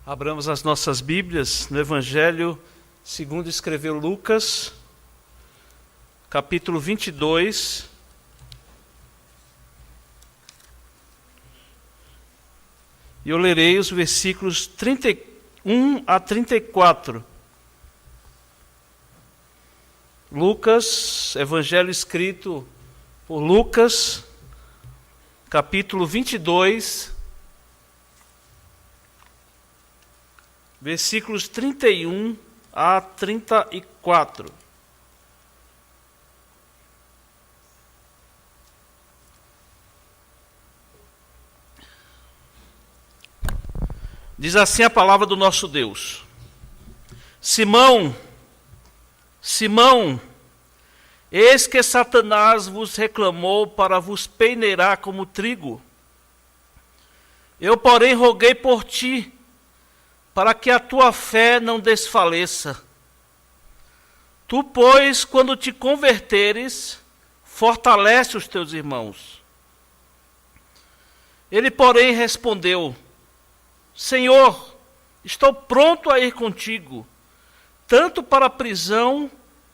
Abramos as nossas Bíblias no Evangelho segundo escreveu Lucas, capítulo 22. E eu lerei os versículos 31 a 34. Lucas, Evangelho escrito por Lucas, capítulo 22, versículos 31 a 34. Diz assim a palavra do nosso Deus: Simão, Simão, eis que Satanás vos reclamou para vos peneirar como trigo. Eu, porém, roguei por ti, para que a tua fé não desfaleça. Tu, pois, quando te converteres, fortalece os teus irmãos. Ele, porém, respondeu: Senhor, estou pronto a ir contigo, tanto para a prisão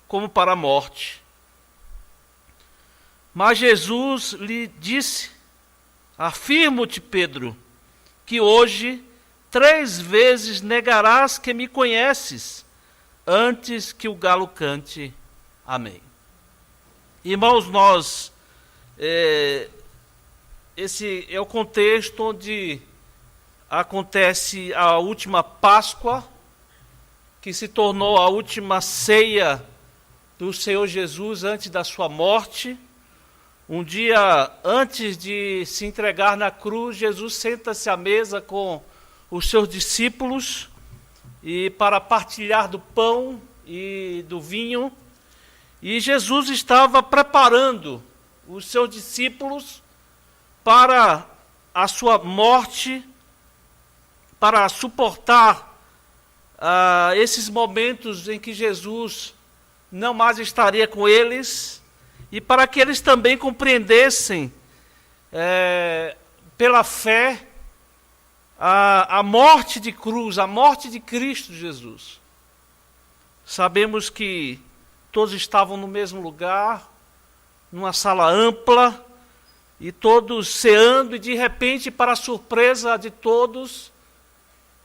como para a morte. Mas Jesus lhe disse: Afirmo-te, Pedro, que hoje 3 vezes negarás que me conheces, antes que o galo cante. Amém. Irmãos, esse é o contexto onde acontece a última Páscoa, que se tornou a última ceia do Senhor Jesus antes da sua morte. Um dia antes de se entregar na cruz, Jesus senta-se à mesa com os seus discípulos e para partilhar do pão e do vinho. E Jesus estava preparando os seus discípulos para a sua morte, para suportar esses momentos em que Jesus não mais estaria com eles, e para que eles também compreendessem pela fé a morte de cruz, a morte de Cristo Jesus. Sabemos que todos estavam no mesmo lugar, numa sala ampla, e todos ceando, e de repente, para a surpresa de todos,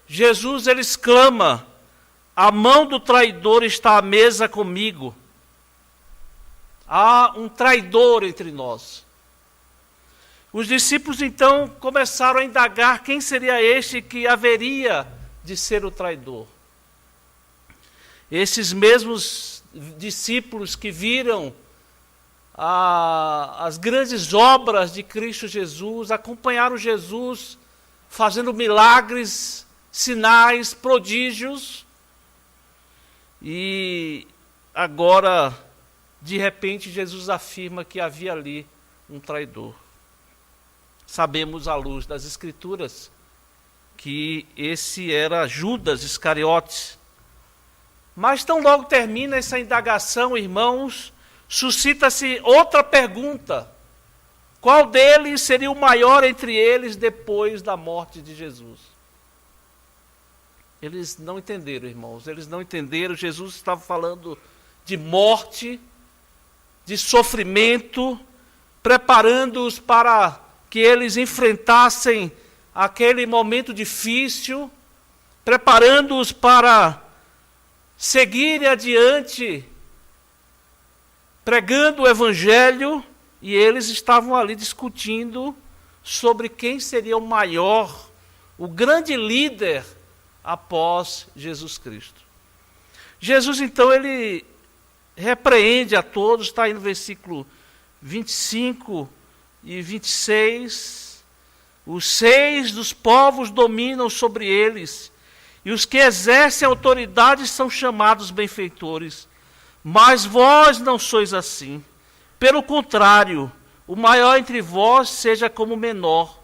Jesus ele exclama: a mão do traidor está à mesa comigo. Há um traidor entre nós. Os discípulos então começaram a indagar quem seria este que haveria de ser o traidor. Esses mesmos discípulos que viram as grandes obras de Cristo Jesus, acompanharam Jesus fazendo milagres, sinais, prodígios, e agora, de repente, Jesus afirma que havia ali um traidor. Sabemos, à luz das Escrituras, que esse era Judas Iscariotes. Mas tão logo termina essa indagação, irmãos, suscita-se outra pergunta: qual deles seria o maior entre eles depois da morte de Jesus? Eles não entenderam, irmãos, eles não entenderam. Jesus estava falando de morte, de sofrimento, preparando-os para que eles enfrentassem aquele momento difícil, preparando-os para seguirem adiante, pregando o Evangelho, e eles estavam ali discutindo sobre quem seria o maior, o grande líder após Jesus Cristo. Jesus, então, ele repreende a todos, está aí no versículo 25 e 26, os 6 dos povos dominam sobre eles, e os que exercem autoridade são chamados benfeitores, mas vós não sois assim. Pelo contrário, o maior entre vós seja como o menor,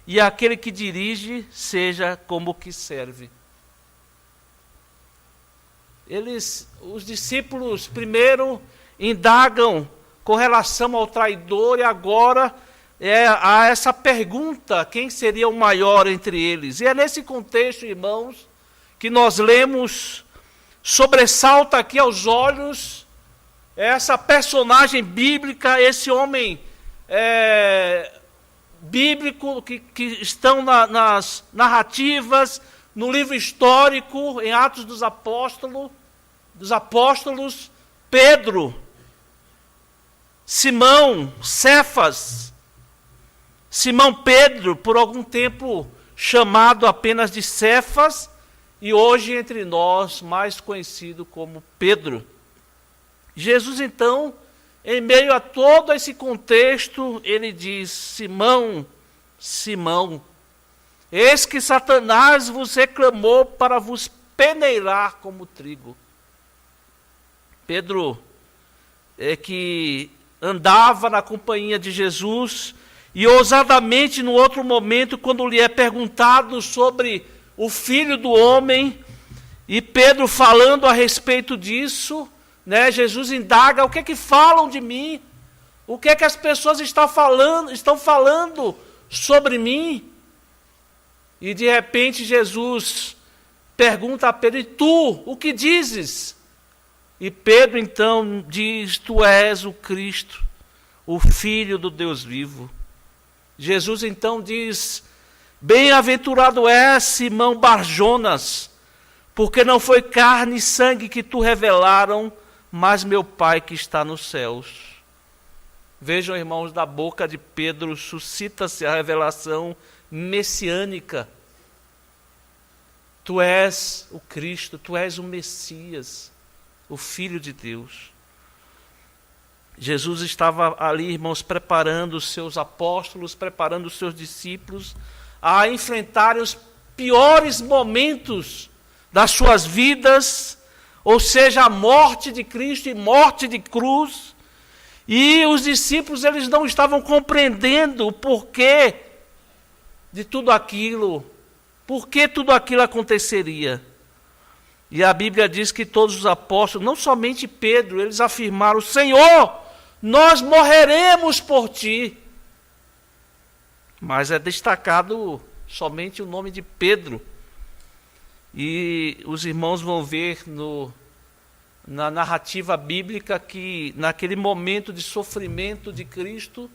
e aquele que dirige seja como o que serve. Os discípulos primeiro indagam com relação ao traidor, e agora há essa pergunta: quem seria o maior entre eles? E é nesse contexto, irmãos, que nós lemos sobressalta aqui aos olhos essa personagem bíblica, esse homem bíblico que estão nas narrativas, no livro histórico, em Atos dos Apóstolos, Pedro, Simão, Cefas, Simão Pedro, por algum tempo chamado apenas de Cefas, e hoje entre nós mais conhecido como Pedro. Jesus então, em meio a todo esse contexto, ele diz: Simão, Simão, eis que Satanás vos reclamou para vos peneirar como trigo. Pedro que andava na companhia de Jesus, e ousadamente, no outro momento, quando lhe é perguntado sobre o Filho do Homem, e Pedro falando a respeito disso, Jesus indaga: o que é que falam de mim? O que é que as pessoas estão falando sobre mim? E de repente Jesus pergunta a Pedro: e tu, o que dizes? E Pedro então diz: tu és o Cristo, o Filho do Deus vivo. Jesus então diz: bem-aventurado és, Simão Barjonas, porque não foi carne e sangue que tu revelaram, mas meu Pai que está nos céus. Vejam, irmãos, da boca de Pedro suscita-se a revelação messiânica. Tu és o Cristo, tu és o Messias, o Filho de Deus. Jesus estava ali, irmãos, preparando os seus apóstolos, preparando os seus discípulos a enfrentarem os piores momentos das suas vidas, ou seja, a morte de Cristo e morte de cruz. E os discípulos, eles não estavam compreendendo o porquê de tudo aquilo, por que tudo aquilo aconteceria. E a Bíblia diz que todos os apóstolos, não somente Pedro, eles afirmaram: Senhor, nós morreremos por ti. Mas é destacado somente o nome de Pedro. E os irmãos vão ver na narrativa bíblica que naquele momento de sofrimento de Cristo,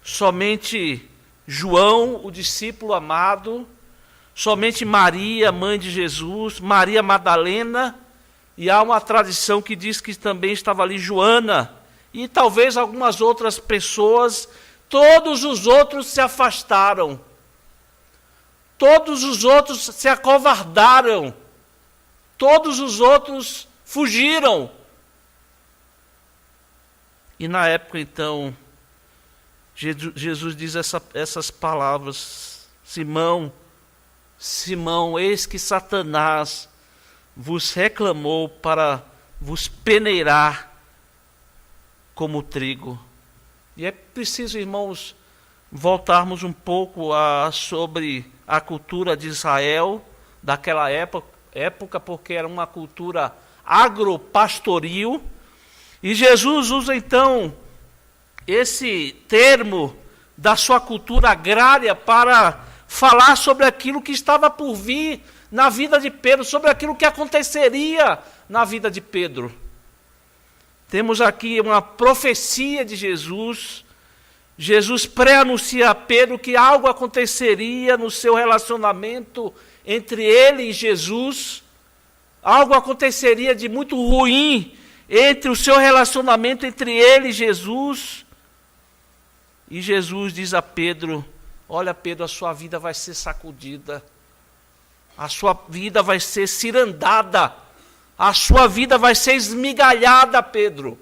somente João, o discípulo amado, somente Maria, mãe de Jesus, Maria Madalena, e há uma tradição que diz que também estava ali Joana, e talvez algumas outras pessoas. Todos os outros se afastaram, todos os outros se acovardaram, todos os outros fugiram. E na época então, Jesus diz essas palavras: Simão, Simão, eis que Satanás vos reclamou para vos peneirar como trigo. E é preciso, irmãos, voltarmos um pouco sobre a cultura de Israel daquela época, porque era uma cultura agropastoril. E Jesus usa então esse termo da sua cultura agrária para falar sobre aquilo que estava por vir na vida de Pedro, sobre aquilo que aconteceria na vida de Pedro. Temos aqui uma profecia de Jesus. Jesus pré-anuncia a Pedro que algo aconteceria no seu relacionamento entre ele e Jesus. Algo aconteceria de muito ruim entre o seu relacionamento entre ele e Jesus. E Jesus diz a Pedro: olha, Pedro, a sua vida vai ser sacudida. A sua vida vai ser cirandada. A sua vida vai ser esmigalhada, Pedro.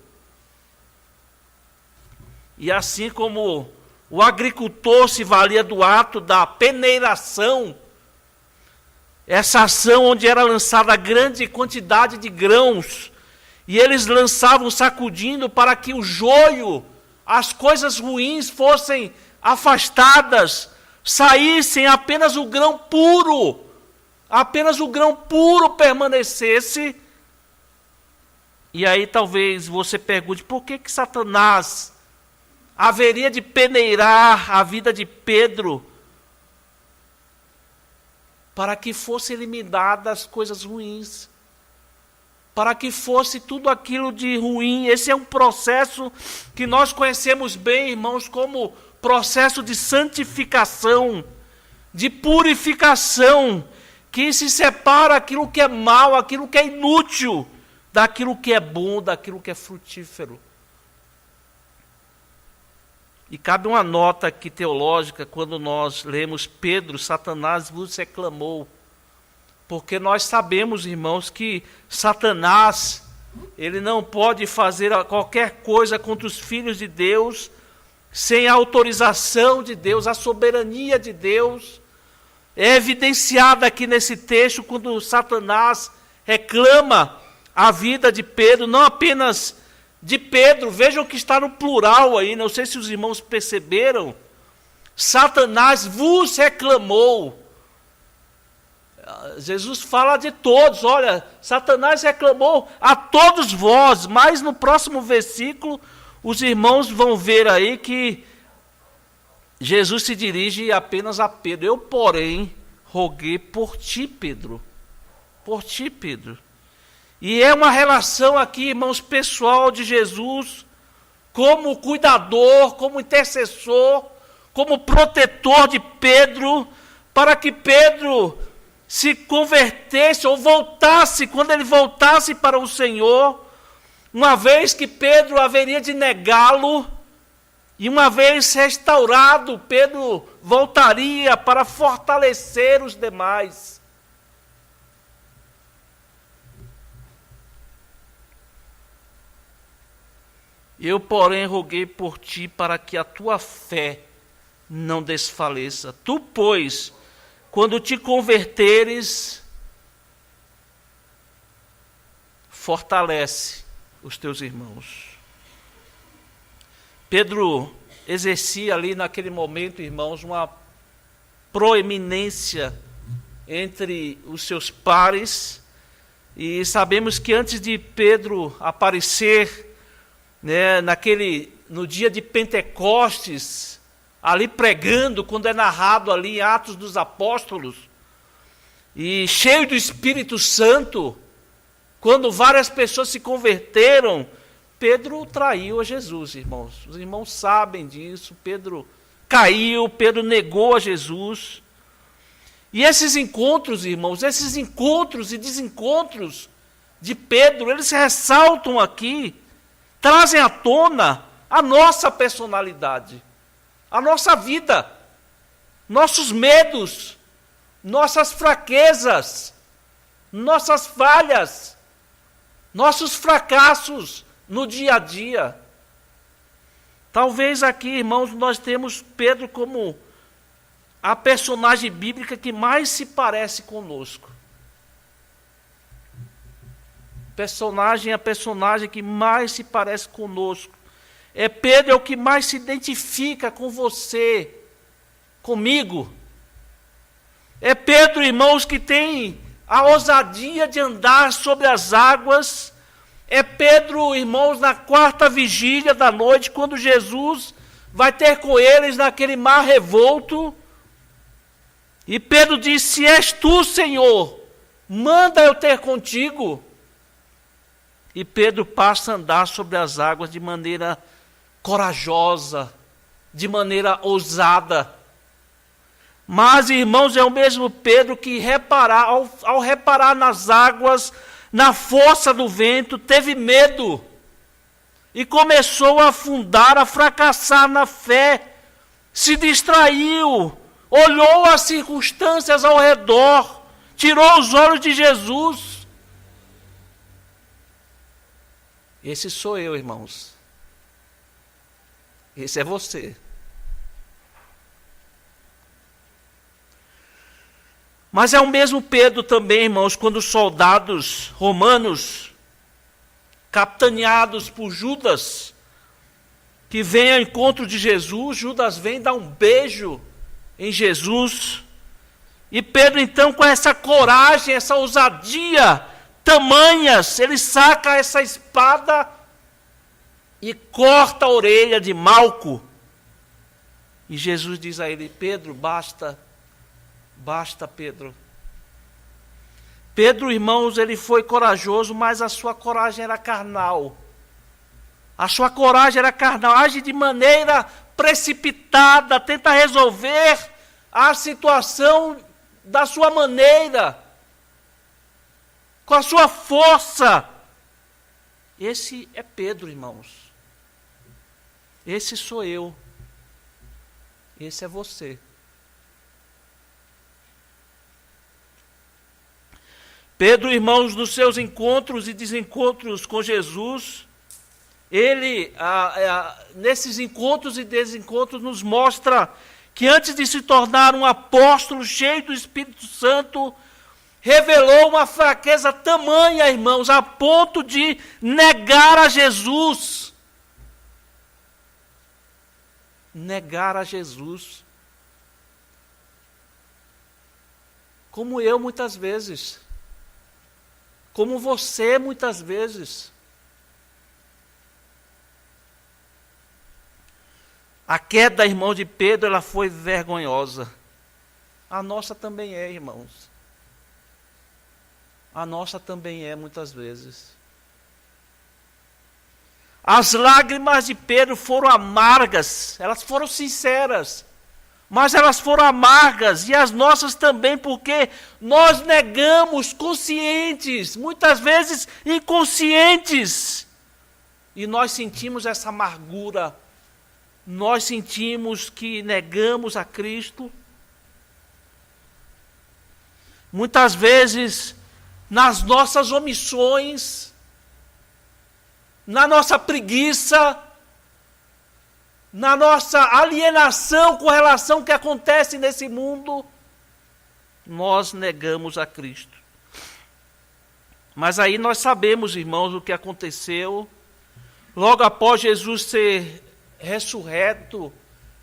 E assim como o agricultor se valia do ato da peneiração, essa ação onde era lançada grande quantidade de grãos, e eles lançavam sacudindo para que o joio, as coisas ruins fossem afastadas, saíssem apenas o grão puro permanecesse. E aí talvez você pergunte: por que Satanás haveria de peneirar a vida de Pedro para que fosse eliminadas as coisas ruins, para que fosse tudo aquilo de ruim. Esse é um processo que nós conhecemos bem, irmãos, como processo de santificação, de purificação, que se separa aquilo que é mal, aquilo que é inútil, daquilo que é bom, daquilo que é frutífero. E cabe uma nota aqui teológica quando nós lemos Pedro, Satanás vos reclamou. Porque nós sabemos, irmãos, que Satanás, ele não pode fazer qualquer coisa contra os filhos de Deus sem a autorização de Deus, a soberania de Deus. É evidenciada aqui nesse texto quando Satanás reclama a vida de Pedro, não apenas de Pedro, vejam que está no plural aí, não sei se os irmãos perceberam. Satanás vos reclamou. Jesus fala de todos, olha, Satanás reclamou a todos vós, mas no próximo versículo, os irmãos vão ver aí que Jesus se dirige apenas a Pedro. Eu, porém, roguei por ti, Pedro. Por ti, Pedro. E é uma relação aqui, irmãos, pessoal de Jesus, como cuidador, como intercessor, como protetor de Pedro, para que Pedro se convertesse ou voltasse, quando ele voltasse para o Senhor, uma vez que Pedro haveria de negá-lo, e uma vez restaurado, Pedro voltaria para fortalecer os demais. Eu, porém, roguei por ti para que a tua fé não desfaleça. Tu, pois, quando te converteres, fortalece os teus irmãos. Pedro exercia ali naquele momento, irmãos, uma proeminência entre os seus pares, e sabemos que antes de Pedro aparecer, no dia de Pentecostes, ali pregando, quando é narrado ali em Atos dos Apóstolos, e cheio do Espírito Santo, quando várias pessoas se converteram, Pedro traiu a Jesus, irmãos. Os irmãos sabem disso. Pedro caiu, Pedro negou a Jesus. E esses encontros, irmãos, esses encontros e desencontros de Pedro, eles ressaltam aqui, trazem à tona a nossa personalidade, a nossa vida, nossos medos, nossas fraquezas, nossas falhas, nossos fracassos no dia a dia. Talvez aqui, irmãos, nós temos Pedro como a personagem bíblica que mais se parece conosco. A personagem que mais se parece conosco. Pedro é o que mais se identifica com você, comigo. É Pedro, irmãos, que tem a ousadia de andar sobre as águas. É Pedro, irmãos, na quarta vigília da noite, quando Jesus vai ter com eles naquele mar revolto. E Pedro diz: se és tu, Senhor, manda eu ter contigo. E Pedro passa a andar sobre as águas de maneira corajosa, de maneira ousada. Mas, irmãos, é o mesmo Pedro que ao reparar nas águas, na força do vento, teve medo e começou a afundar, a fracassar na fé, se distraiu, olhou as circunstâncias ao redor, tirou os olhos de Jesus. Esse sou eu, irmãos. Esse é você. Mas é o mesmo Pedro também, irmãos, quando os soldados romanos, capitaneados por Judas, que vem ao encontro de Jesus, Judas vem dar um beijo em Jesus. E Pedro, então, com essa coragem, essa ousadia, tamanhas, ele saca essa espada e corta a orelha de Malco. E Jesus diz a ele: Pedro, basta, Pedro, Pedro, irmãos, ele foi corajoso, mas a sua coragem era carnal. A sua coragem era carnal, age de maneira precipitada, tenta resolver a situação da sua maneira, com a sua força. Esse é Pedro, irmãos. Esse sou eu. Esse é você. Pedro, irmãos, nos seus encontros e desencontros com Jesus, ele, nesses encontros e desencontros, nos mostra que antes de se tornar um apóstolo cheio do Espírito Santo, revelou uma fraqueza tamanha, irmãos, a ponto de negar a Jesus. Negar a Jesus. Como eu muitas vezes. Como você muitas vezes. A queda, irmão, de Pedro, ela foi vergonhosa. A nossa também é, irmãos. A nossa também é, muitas vezes. As lágrimas de Pedro foram amargas, elas foram sinceras, mas elas foram amargas, e as nossas também, porque nós negamos conscientes, muitas vezes inconscientes, e nós sentimos essa amargura. Nós sentimos que negamos a Cristo. Muitas vezes, nas nossas omissões, na nossa preguiça, na nossa alienação com relação ao que acontece nesse mundo, nós negamos a Cristo. Mas aí nós sabemos, irmãos, o que aconteceu. Logo após Jesus ser ressurreto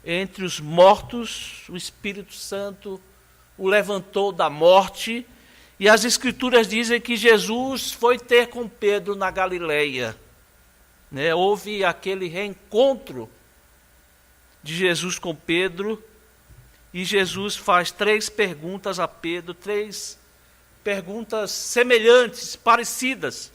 entre os mortos, o Espírito Santo o levantou da morte, e as Escrituras dizem que Jesus foi ter com Pedro na Galileia. Houve aquele reencontro de Jesus com Pedro, e Jesus faz 3 perguntas a Pedro, 3 perguntas semelhantes, parecidas.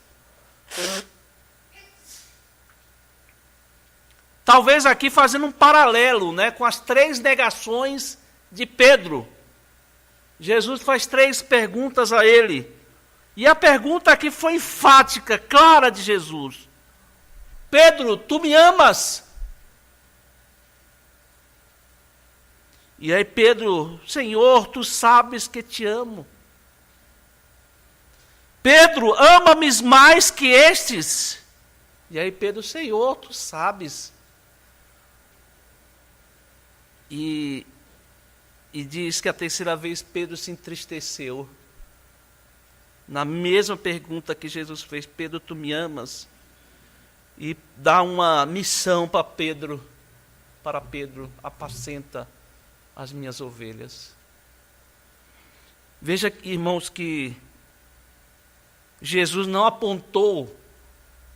Talvez aqui fazendo um paralelo, com as 3 negações de Pedro. Jesus faz 3 perguntas a ele. E a pergunta aqui foi enfática, clara de Jesus. Pedro, tu me amas? E aí Pedro, Senhor, tu sabes que te amo. Pedro, ama-me mais que estes? E aí Pedro, Senhor, tu sabes. E diz que a terceira vez Pedro se entristeceu. Na mesma pergunta que Jesus fez, Pedro, tu me amas? E dá uma missão para Pedro, apacenta as minhas ovelhas. Veja, irmãos, que Jesus não apontou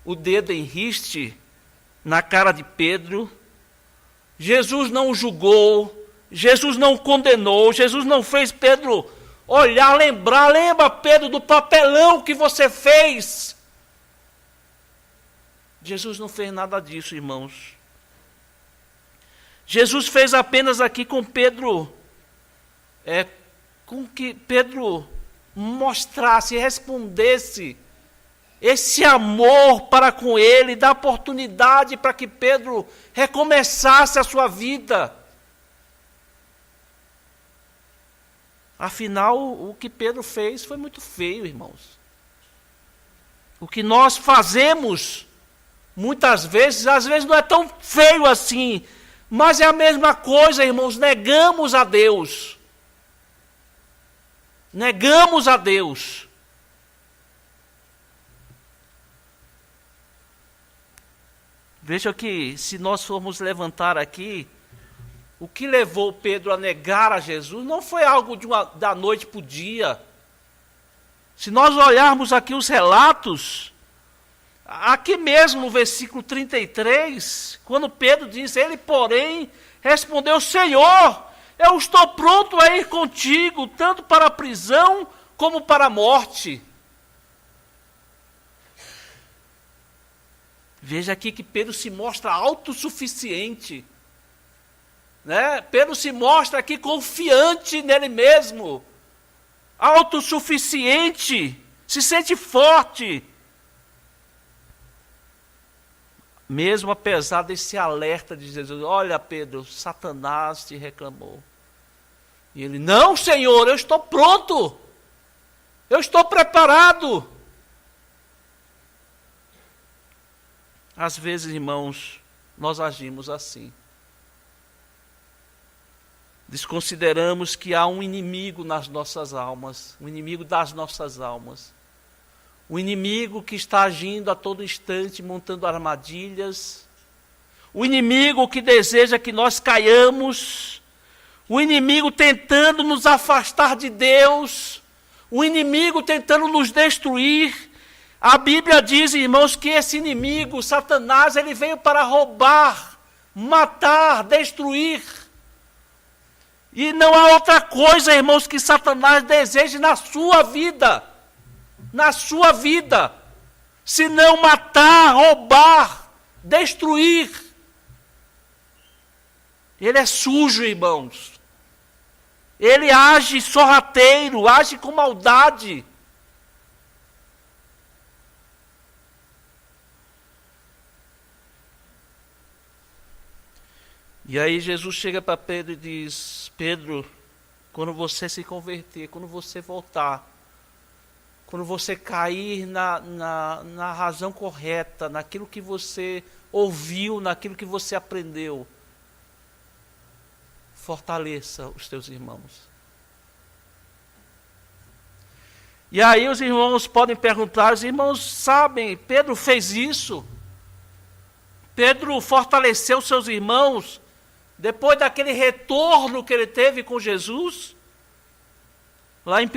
o dedo em riste na cara de Pedro. Jesus não o julgou, Jesus não o condenou, Jesus não fez Pedro olhar, lembra Pedro do papelão que você fez. Jesus não fez nada disso, irmãos. Jesus fez apenas aqui com Pedro, com que Pedro mostrasse, respondesse esse amor para com ele, dá oportunidade para que Pedro recomeçasse a sua vida. Afinal, o que Pedro fez foi muito feio, irmãos. O que nós fazemos, muitas vezes, às vezes não é tão feio assim, mas é a mesma coisa, irmãos, negamos a Deus. Negamos a Deus. Veja que, se nós formos levantar aqui, o que levou Pedro a negar a Jesus não foi algo da noite para o dia. Se nós olharmos aqui os relatos, aqui mesmo no versículo 33, quando Pedro diz, ele, porém, respondeu, Senhor, eu estou pronto a ir contigo, tanto para a prisão, como para a morte. Veja aqui que Pedro se mostra autossuficiente. Né? Pedro se mostra aqui confiante nele mesmo. Autossuficiente. Se sente forte. Mesmo apesar desse alerta de Jesus. Olha, Pedro, Satanás te reclamou. E ele, não, Senhor, eu estou pronto. Eu estou preparado. Às vezes, irmãos, nós agimos assim. Desconsideramos que há um inimigo nas nossas almas, um inimigo das nossas almas. Um inimigo que está agindo a todo instante, montando armadilhas. O inimigo que deseja que nós caiamos. O inimigo tentando nos afastar de Deus. O inimigo tentando nos destruir. A Bíblia diz, irmãos, que esse inimigo, Satanás, ele veio para roubar, matar, destruir. E não há outra coisa, irmãos, que Satanás deseje na sua vida. Na sua vida. Senão matar, roubar, destruir. Ele é sujo, irmãos. Ele age sorrateiro, age com maldade. E aí Jesus chega para Pedro e diz, Pedro, quando você se converter, quando você voltar, quando você cair na razão correta, naquilo que você ouviu, naquilo que você aprendeu, fortaleça os teus irmãos. E aí os irmãos podem perguntar, os irmãos sabem, Pedro fez isso? Pedro fortaleceu seus irmãos depois daquele retorno que ele teve com Jesus? Lá em 1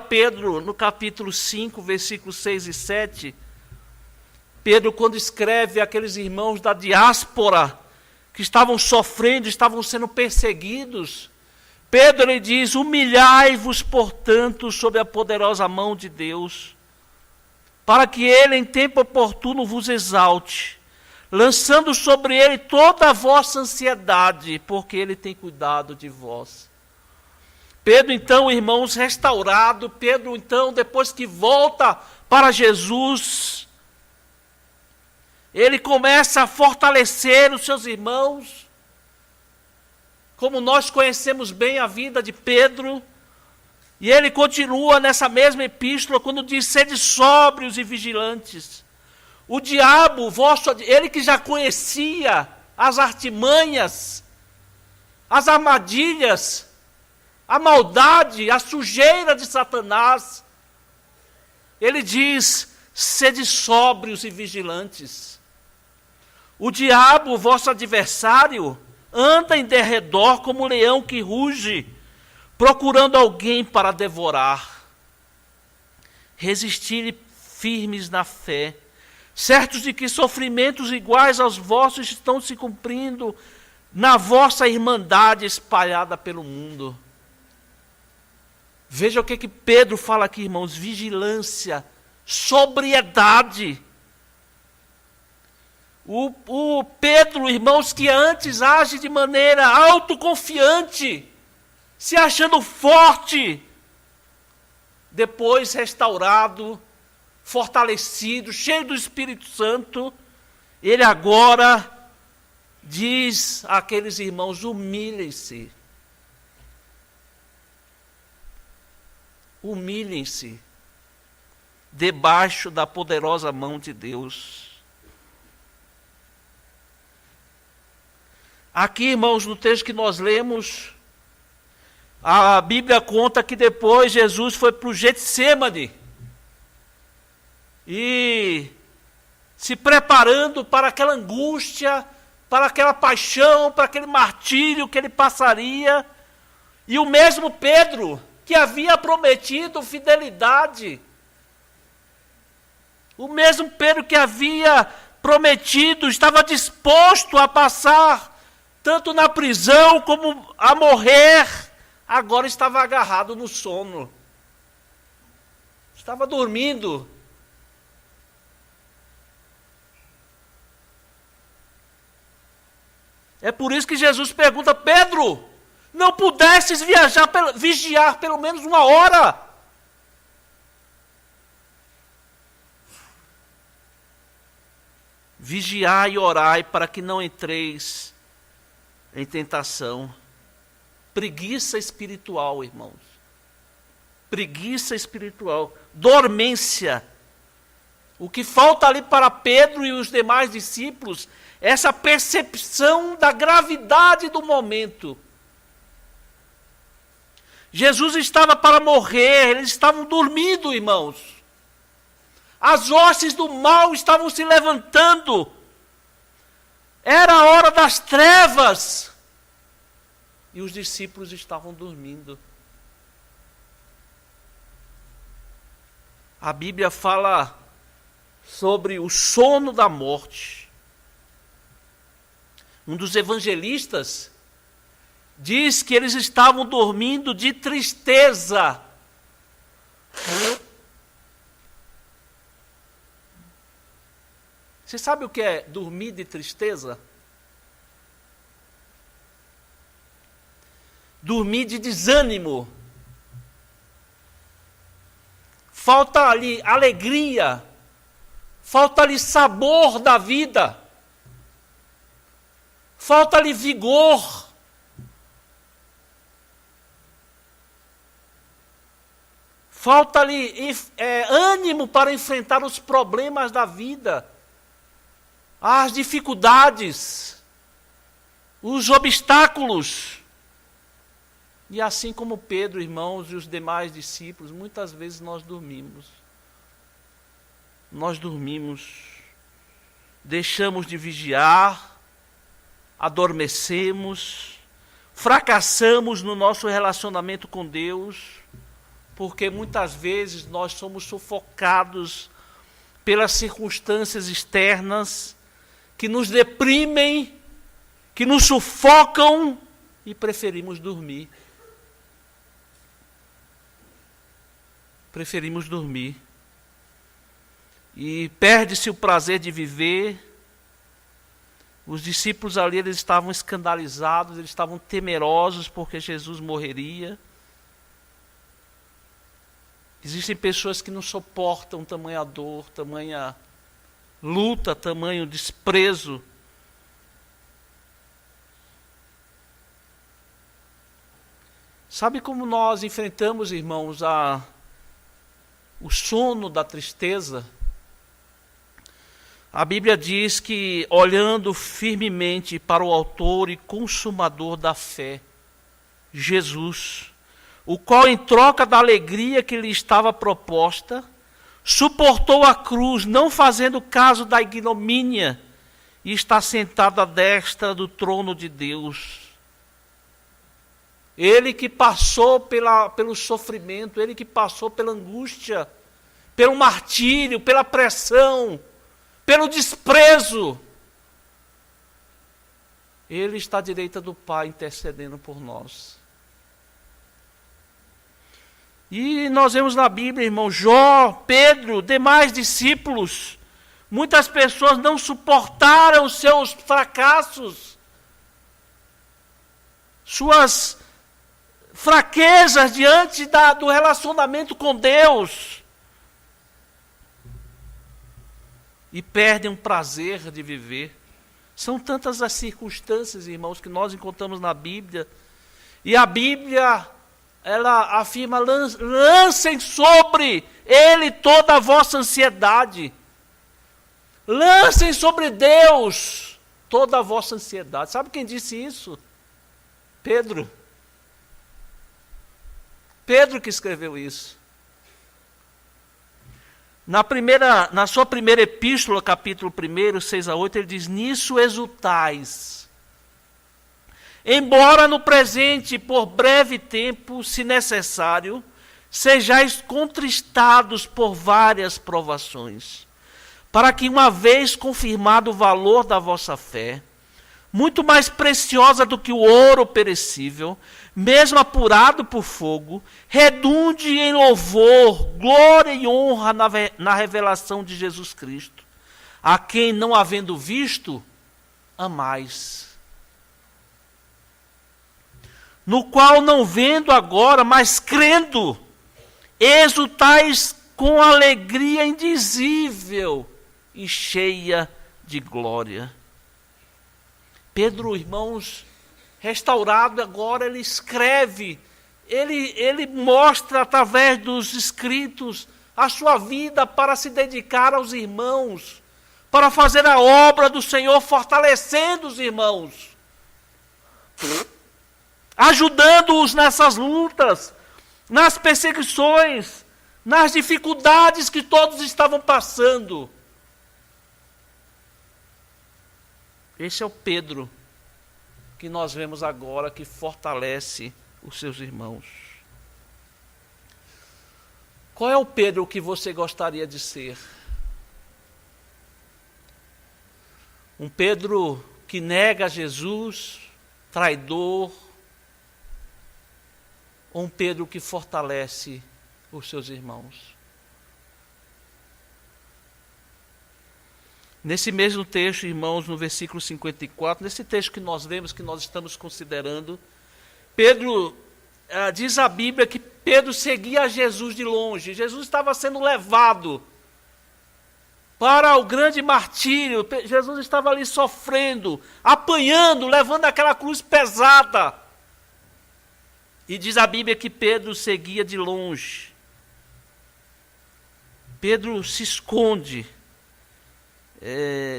Pedro, no capítulo 5, versículos 6 e 7, Pedro, quando escreve àqueles irmãos da diáspora, que estavam sofrendo, estavam sendo perseguidos, Pedro ele diz, humilhai-vos, portanto, sob a poderosa mão de Deus, para que ele em tempo oportuno vos exalte, lançando sobre ele toda a vossa ansiedade, porque ele tem cuidado de vós. Pedro, então, irmãos, restaurado, Pedro, então, depois que volta para Jesus, ele começa a fortalecer os seus irmãos, como nós conhecemos bem a vida de Pedro, e ele continua nessa mesma epístola, quando diz, sede sóbrios e vigilantes. O diabo, ele que já conhecia as artimanhas, as armadilhas, a maldade, a sujeira de Satanás, ele diz, sede sóbrios e vigilantes. O diabo, vosso adversário, anda em derredor como um leão que ruge, procurando alguém para devorar. Resistir firmes na fé, certos de que sofrimentos iguais aos vossos estão se cumprindo na vossa irmandade espalhada pelo mundo. Veja o que Pedro fala aqui, irmãos, vigilância, sobriedade. O Pedro, irmãos, que antes age de maneira autoconfiante, se achando forte, depois restaurado, fortalecido, cheio do Espírito Santo, ele agora diz àqueles irmãos, humilhem-se. Humilhem-se debaixo da poderosa mão de Deus. Aqui, irmãos, no texto que nós lemos, a Bíblia conta que depois Jesus foi para o Getsêmani e se preparando para aquela angústia, para aquela paixão, para aquele martírio que ele passaria. E o mesmo Pedro, que havia prometido fidelidade, o mesmo Pedro que havia prometido, estava disposto a passar tanto na prisão como a morrer, agora estava agarrado no sono. Estava dormindo. É por isso que Jesus pergunta: Pedro, não pudesses vigiar pelo menos 1 hora? Vigiai e orai para que não entreis em tentação. Preguiça espiritual, irmãos. Preguiça espiritual. Dormência. O que falta ali para Pedro e os demais discípulos é essa percepção da gravidade do momento. Jesus estava para morrer, eles estavam dormindo, irmãos. As hostes do mal estavam se levantando. Era a hora das trevas. E os discípulos estavam dormindo. A Bíblia fala sobre o sono da morte. Um dos evangelistas diz que eles estavam dormindo de tristeza. Você sabe o que é dormir de tristeza? Dormir de desânimo. Falta ali alegria. Falta ali sabor da vida. Falta ali vigor. Falta ali ânimo para enfrentar os problemas da vida. As dificuldades, os obstáculos. E assim como Pedro, irmãos, e os demais discípulos, muitas vezes nós dormimos. Nós dormimos, deixamos de vigiar, adormecemos, fracassamos no nosso relacionamento com Deus, porque muitas vezes nós somos sufocados pelas circunstâncias externas, que nos deprimem, que nos sufocam e preferimos dormir. Preferimos dormir. E perde-se o prazer de viver. Os discípulos ali, eles estavam escandalizados, eles estavam temerosos porque Jesus morreria. Existem pessoas que não suportam tamanha dor, tamanha luta, tamanho desprezo. Sabe como nós enfrentamos, irmãos, o sono da tristeza? A Bíblia diz que, olhando firmemente para o autor e consumador da fé, Jesus, o qual, em troca da alegria que lhe estava proposta, suportou a cruz, não fazendo caso da ignomínia, e está sentado à destra do trono de Deus. Ele que passou pelo sofrimento, ele que passou pela angústia, pelo martírio, pela pressão, pelo desprezo. Ele está à direita do Pai intercedendo por nós. E nós vemos na Bíblia, irmão, Jó, Pedro, demais discípulos. Muitas pessoas não suportaram seus fracassos, suas fraquezas diante do relacionamento com Deus. E perdem o prazer de viver. São tantas as circunstâncias, irmãos, que nós encontramos na Bíblia. E a Bíblia, ela afirma: lancem sobre ele toda a vossa ansiedade. Lancem sobre Deus toda a vossa ansiedade. Sabe quem disse isso? Pedro. Pedro que escreveu isso. Na sua primeira epístola, capítulo 1, 6-8, ele diz: nisso exultais, embora no presente, por breve tempo, se necessário, sejais contristados por várias provações, para que, uma vez confirmado o valor da vossa fé, muito mais preciosa do que o ouro perecível, mesmo apurado por fogo, redunde em louvor, glória e honra na revelação de Jesus Cristo, a quem, não havendo visto, amais. No qual, não vendo agora, mas crendo, exultais com alegria indizível e cheia de glória. Pedro, irmãos, restaurado agora, ele escreve, ele mostra através dos escritos a sua vida para se dedicar aos irmãos, para fazer a obra do Senhor, fortalecendo os irmãos, ajudando-os nessas lutas, nas perseguições, nas dificuldades que todos estavam passando. Esse é o Pedro que nós vemos agora, que fortalece os seus irmãos. Qual é o Pedro que você gostaria de ser? Um Pedro que nega Jesus, traidor, ou um Pedro que fortalece os seus irmãos? Nesse mesmo texto, irmãos, no versículo 54, nesse texto que nós lemos, que nós estamos considerando, Pedro, diz a Bíblia que Pedro seguia Jesus de longe. Jesus estava sendo levado para o grande martírio. Jesus estava ali sofrendo, apanhando, levando aquela cruz pesada. E diz a Bíblia que Pedro seguia de longe. Pedro se esconde.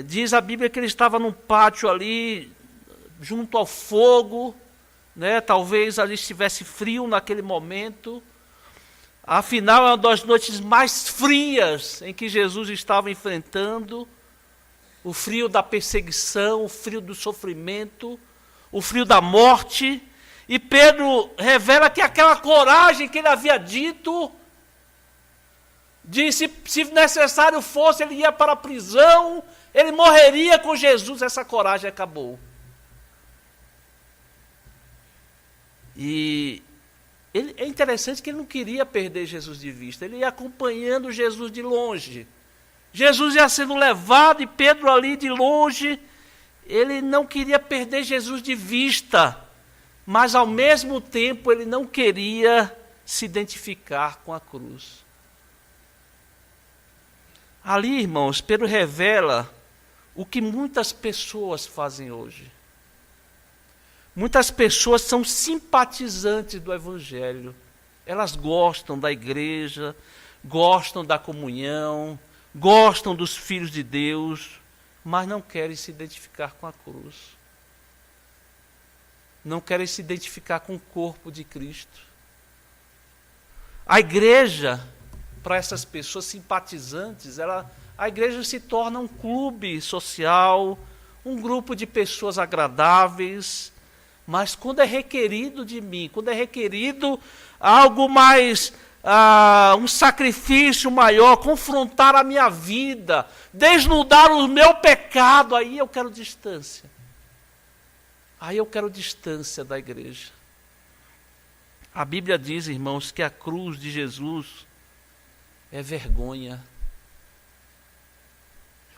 Diz a Bíblia que ele estava num pátio ali, junto ao fogo, né? Talvez ali estivesse frio naquele momento. Afinal, é uma das noites mais frias em que Jesus estava enfrentando. O frio da perseguição, o frio do sofrimento, o frio da morte. E Pedro revela que aquela coragem que ele havia dito, de se necessário fosse, ele ia para a prisão, ele morreria com Jesus, essa coragem acabou. E é interessante que ele não queria perder Jesus de vista, ele ia acompanhando Jesus de longe. Jesus ia sendo levado e Pedro ali de longe, ele não queria perder Jesus de vista, mas ao mesmo tempo ele não queria se identificar com a cruz. Ali, irmãos, Pedro revela o que muitas pessoas fazem hoje. Muitas pessoas são simpatizantes do Evangelho. Elas gostam da igreja, gostam da comunhão, gostam dos filhos de Deus, mas não querem se identificar com a cruz. Não querem se identificar com o corpo de Cristo. A igreja, para essas pessoas simpatizantes, a igreja se torna um clube social, um grupo de pessoas agradáveis, mas quando é requerido de mim, quando é requerido algo mais, um sacrifício maior, confrontar a minha vida, desnudar o meu pecado, aí eu quero distância. Aí eu quero distância da igreja. A Bíblia diz, irmãos, que a cruz de Jesus é vergonha.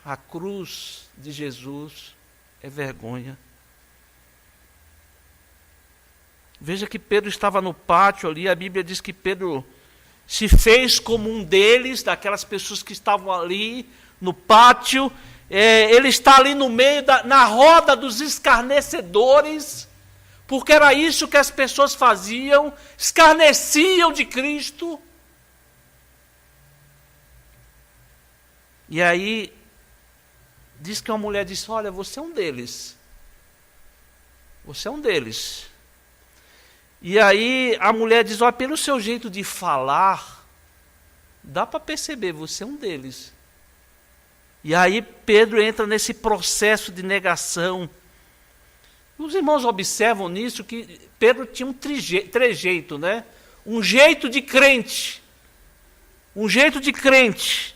A cruz de Jesus é vergonha. Veja que Pedro estava no pátio ali, a Bíblia diz que Pedro se fez como um deles, daquelas pessoas que estavam ali no pátio. Ele está ali no meio, na roda dos escarnecedores, porque era isso que as pessoas faziam, escarneciam de Cristo. E aí, diz que uma mulher disse, olha, você é um deles. Você é um deles. E aí a mulher diz, olha, pelo seu jeito de falar, dá para perceber, você é um deles. E aí Pedro entra nesse processo de negação. Os irmãos observam nisso que Pedro tinha um trejeito, né? Um jeito de crente. Um jeito de crente.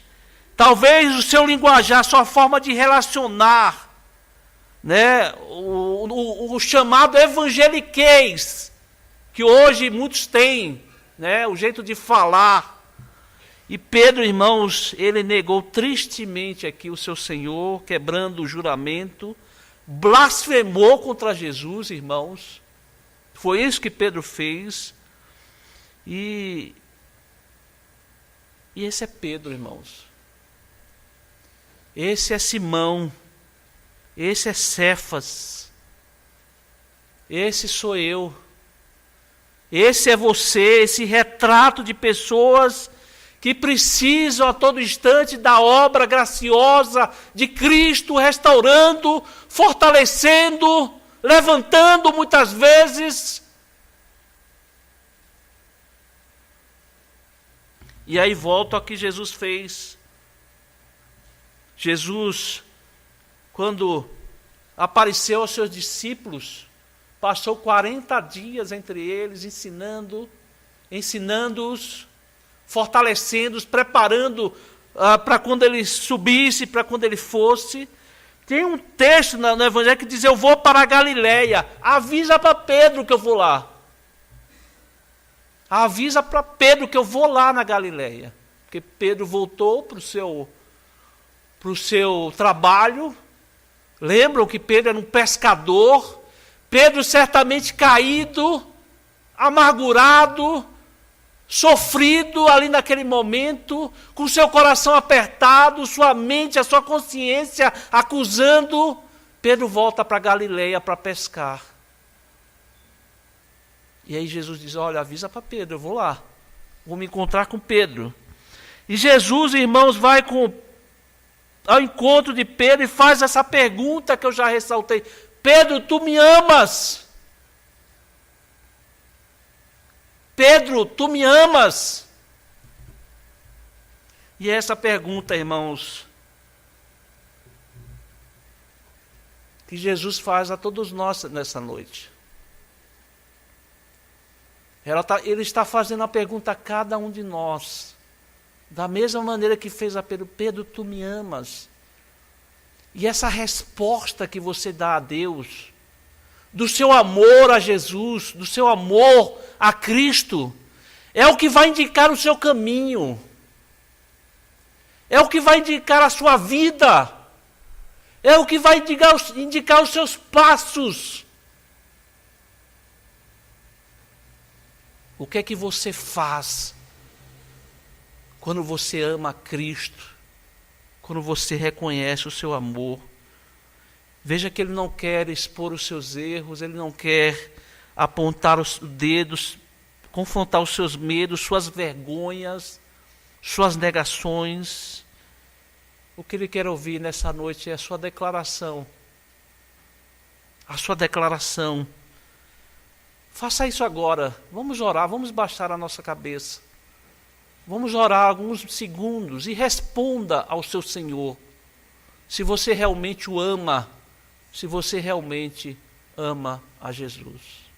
Talvez o seu linguajar, a sua forma de relacionar, né, o chamado evangeliquez, que hoje muitos têm, né, o jeito de falar. E Pedro, irmãos, ele negou tristemente aqui o seu Senhor, quebrando o juramento, blasfemou contra Jesus, irmãos. Foi isso que Pedro fez. E esse é Pedro, irmãos. Esse é Simão. Esse é Cefas. Esse sou eu. Esse é você, esse retrato de pessoas que precisam a todo instante da obra graciosa de Cristo, restaurando, fortalecendo, levantando muitas vezes. E aí volto ao que Jesus fez. Jesus, quando apareceu aos seus discípulos, passou 40 dias entre eles, ensinando-os, fortalecendo-os, preparando para quando ele subisse, para quando ele fosse. Tem um texto no Evangelho que diz: eu vou para a Galileia, avisa para Pedro que eu vou lá. Avisa para Pedro que eu vou lá na Galileia. Porque Pedro voltou para o seu trabalho. Lembram que Pedro era um pescador. Pedro certamente caído, amargurado, sofrido ali naquele momento, com seu coração apertado, sua mente, a sua consciência acusando. Pedro volta para Galileia para pescar. E aí Jesus diz: olha, avisa para Pedro, eu vou lá, vou me encontrar com Pedro. E Jesus, irmãos, vai ao encontro de Pedro e faz essa pergunta que eu já ressaltei: Pedro, tu me amas? Pedro, tu me amas? E essa pergunta, irmãos, que Jesus faz a todos nós nessa noite. Ele está fazendo a pergunta a cada um de nós, da mesma maneira que fez a Pedro: Pedro, tu me amas? E essa resposta que você dá a Deus, do seu amor a Jesus, do seu amor a Cristo, é o que vai indicar o seu caminho, é o que vai indicar a sua vida, é o que vai indicar os seus passos. O que é que você faz quando você ama a Cristo? Quando você reconhece o seu amor? Veja que ele não quer expor os seus erros, ele não quer apontar os dedos, confrontar os seus medos, suas vergonhas, suas negações. O que ele quer ouvir nessa noite é a sua declaração. A sua declaração. Faça isso agora. Vamos orar, vamos baixar a nossa cabeça. Vamos orar alguns segundos e responda ao seu Senhor. Se você realmente o ama, se você realmente ama a Jesus.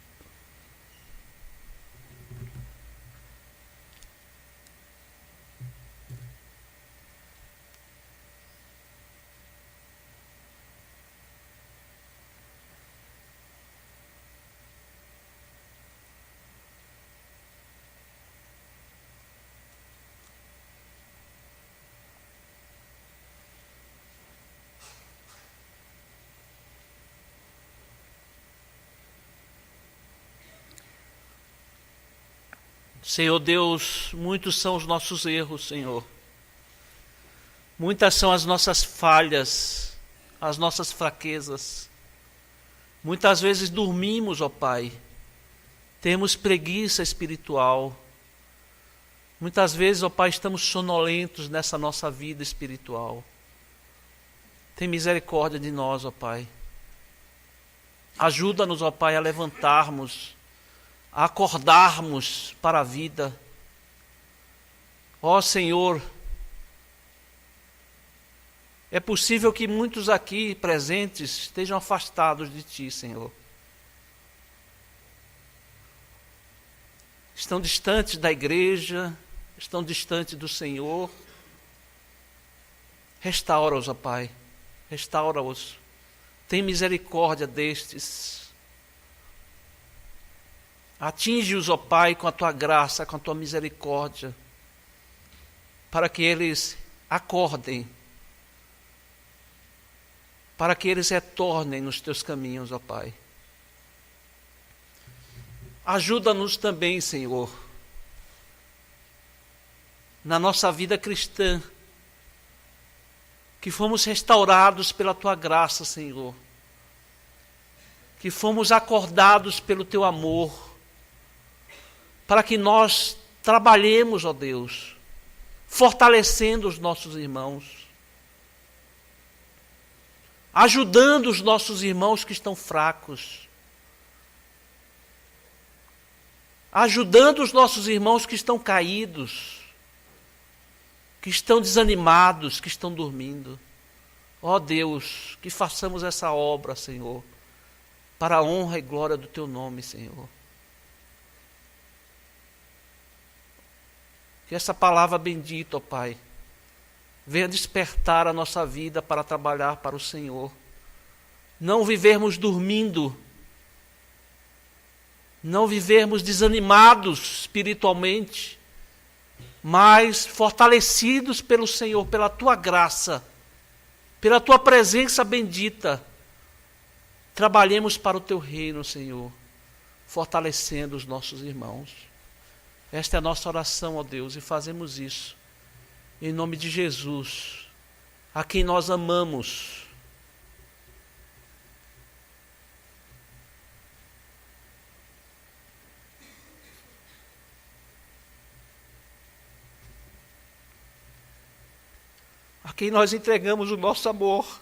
Senhor Deus, muitos são os nossos erros, Senhor. Muitas são as nossas falhas, as nossas fraquezas. Muitas vezes dormimos, ó Pai. Temos preguiça espiritual. Muitas vezes, ó Pai, estamos sonolentos nessa nossa vida espiritual. Tem misericórdia de nós, ó Pai. Ajuda-nos, ó Pai, a levantarmos, a acordarmos para a vida. Ó Senhor, é possível que muitos aqui presentes estejam afastados de Ti, Senhor. Estão distantes da igreja, estão distantes do Senhor. Restaura-os, ó Pai, restaura-os. Tem misericórdia destes. Atinge-os, ó Pai, com a tua graça, com a tua misericórdia, para que eles acordem, para que eles retornem nos teus caminhos, ó Pai. Ajuda-nos também, Senhor, na nossa vida cristã, que fomos restaurados pela tua graça, Senhor, que fomos acordados pelo teu amor, para que nós trabalhemos, ó Deus, fortalecendo os nossos irmãos, ajudando os nossos irmãos que estão fracos, ajudando os nossos irmãos que estão caídos, que estão desanimados, que estão dormindo. Ó Deus, que façamos essa obra, Senhor, para a honra e glória do teu nome, Senhor. Que essa palavra bendita, ó Pai, venha despertar a nossa vida para trabalhar para o Senhor. Não vivermos dormindo, não vivermos desanimados espiritualmente, mas fortalecidos pelo Senhor, pela tua graça, pela tua presença bendita. Trabalhemos para o teu reino, Senhor, fortalecendo os nossos irmãos. Esta é a nossa oração, ó Deus, e fazemos isso em nome de Jesus, a quem nós amamos. A quem nós entregamos o nosso amor.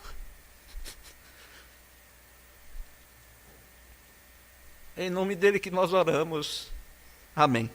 É em nome dele que nós oramos. Amém.